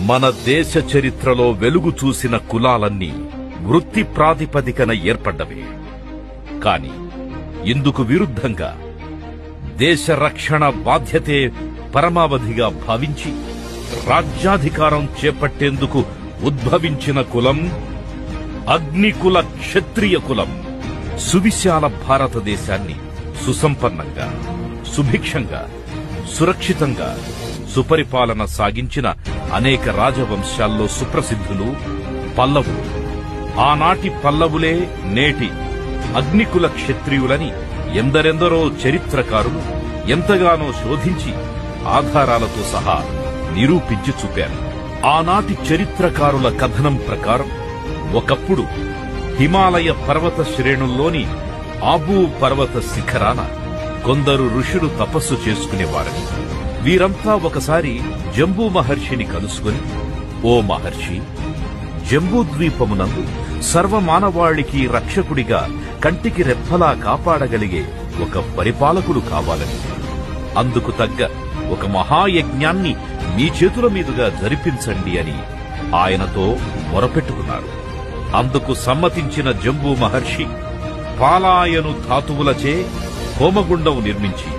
మన దేశ చరిత్రలో వెలుగు చూసిన కులాలన్నీ వృత్తి ప్రాతిపదికన ఏర్పడ్డవే. కాని ఇందుకు విరుద్ధంగా దేశ రక్షణ బాధ్యతే పరమావధిగా భావించి రాజ్యాధికారం చేపట్టేందుకు ఉద్భవించిన కులం అగ్నికుల క్షత్రియ కులం. సువిశాల భారతదేశాన్ని సుసంపన్నంగా, సుభిక్షంగా, సురక్షితంగా సుపరిపాలన సాగించిన అనేక రాజవంశాల్లో సుప్రసిద్ధులు పల్లవులు. ఆనాటి పల్లవులే నేటి అగ్నికుల క్షత్రియులని ఎందరెందరో చరిత్రకారులు ఎంతగానో శోధించి ఆధారాలతో సహా నిరూపించి చూపారు. ఆనాటి చరిత్రకారుల కథనం ప్రకారం ఒకప్పుడు హిమాలయ పర్వత శ్రేణుల్లోని ఆబూ పర్వత శిఖరాన కొందరు ఋషులు తపస్సు చేసుకునేవారని, వీరంతా ఒకసారి జంబూ మహర్షిని కలుసుకుని, ఓ మహర్షి, జంబూద్వీపమునందు సర్వమానవాళికి రక్షకుడిగా కంటికి రెప్పలా కాపాడగలిగే ఒక పరిపాలకుడు కావాలని, అందుకు తగ్గ ఒక మహాయజ్ఞాన్ని మీ చేతుల మీదుగా జరిపించండి అని ఆయనతో మొరపెట్టుకున్నారు. అందుకు సమ్మతించిన జంబూ మహర్షి పాలాయను ధాతువులచే హోమగుండం నిర్మించి